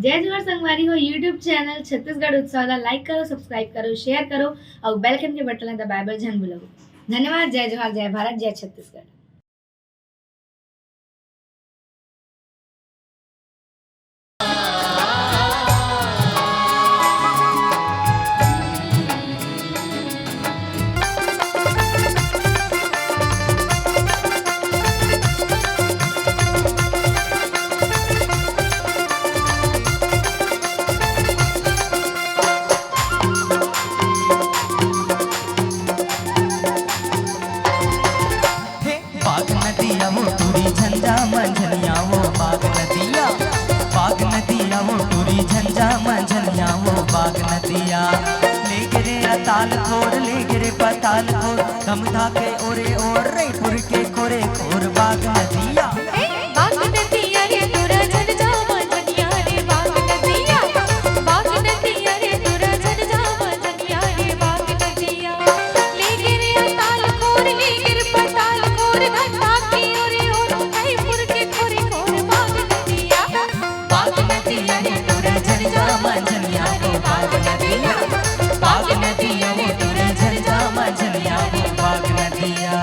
जय जोहार संगवारी हो यूट्यूब चैनल छत्तीसगढ़ उत्सव ला लाइक करो, सब्सक्राइब करो, शेयर करो और बेल आइकन के बटन ला दबाए बर झन भूलव। धन्यवाद। जय जोहार, जय भारत, जय छत्तीसगढ़। बाग नदिया वो टूरी झंझा मंझनिया वो बाग नदिया वो टूरी झंझा मंझनिया वो बाग नदिया ले गिरे अताल खोर ले गिरे पताल खोर दम धाके ओरे और रायपुर के कोरे खोर बाग नदिया बाग नदिया रे तुरा झंझा मंझनिया रे बाग नदिया रे तुरा झंझा मंझनिया रे बाग नदिया ले गिरे अताल खोर ले गिर पताल खोर धंधा की ओरे और रायपुर के खोरे खोर बाग नदिया रे तुरा झंझा मंझनिया वो बाग नदिया रे तुरा झंझा मंझनिया वो बाग नदिया।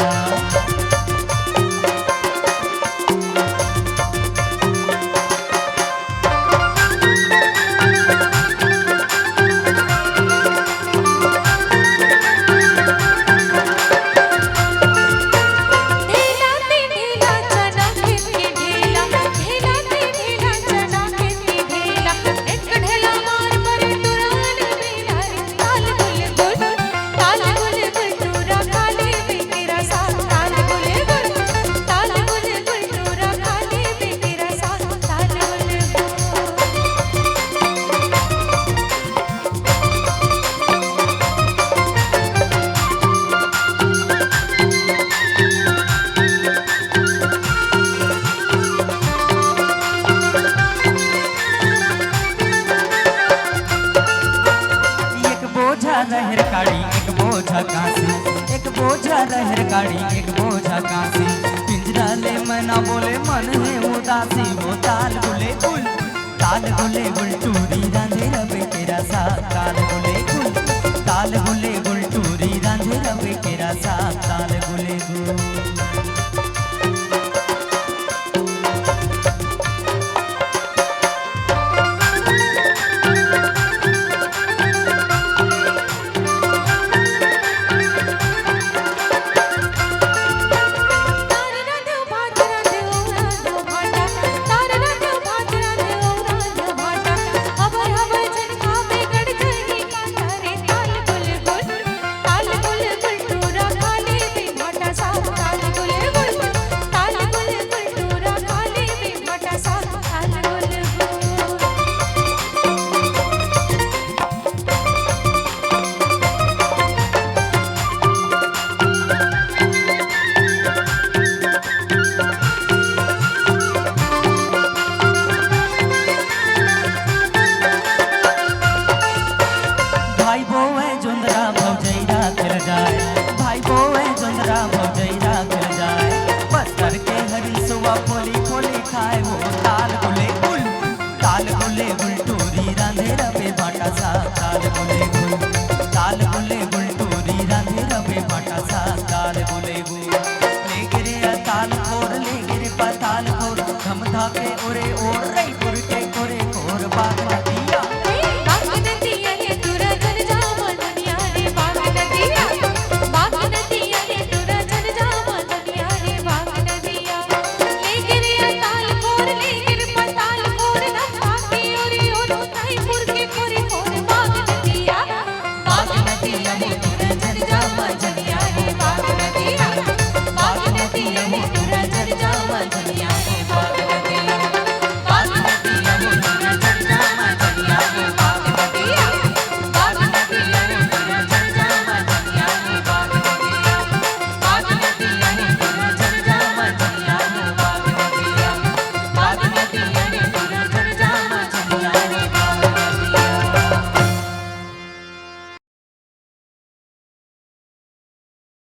ढेला ते ढेला चना खेत के ढेला ढेला ते ढेला चना खेत के ढेला एक ढेला मार परे तुरान मेरा रे ताल गुल गुल तुरा काले में तेरा साथ ताल गुल तुरा काले में तेरा साथ ताल गुल एक बोझा रहर काड़ी एक बोझा कांसी एक बोझा रहर काड़ी एक बोझा कांसी पिंजरा ले मना बोले मन है उदासी वो ताल गुले गुल टूरी रांधे रबे तेरा सा ताल गुले गुल टूरी रांधे रबे तेरा सा ताल गुले गुल। तारना देव भाटरा देव रांधो भाटा तारना देव भाटरा देव रांधो भाटा हबर हबर झनका में गड़ गई माता रे ताल गुल टूरा काले में भाटा साथ ताल गुल टूरा काले में भाटा साथ ताल गुल भाई बोए जोंदरा भौजैरा खेल जाए भाई बोए जोंदरा भौजैरा खेल जाए बस्तर के हरिन सुवा खोली खाए वो ताल गुले गुल टूरी रांधे रबे भाटा सा ताल गुले गुल टूरी रांधे रबे भाटा सा ताल गुले गुल ले गिरे ताल खोर ले गिरे पताल खोर धम धाके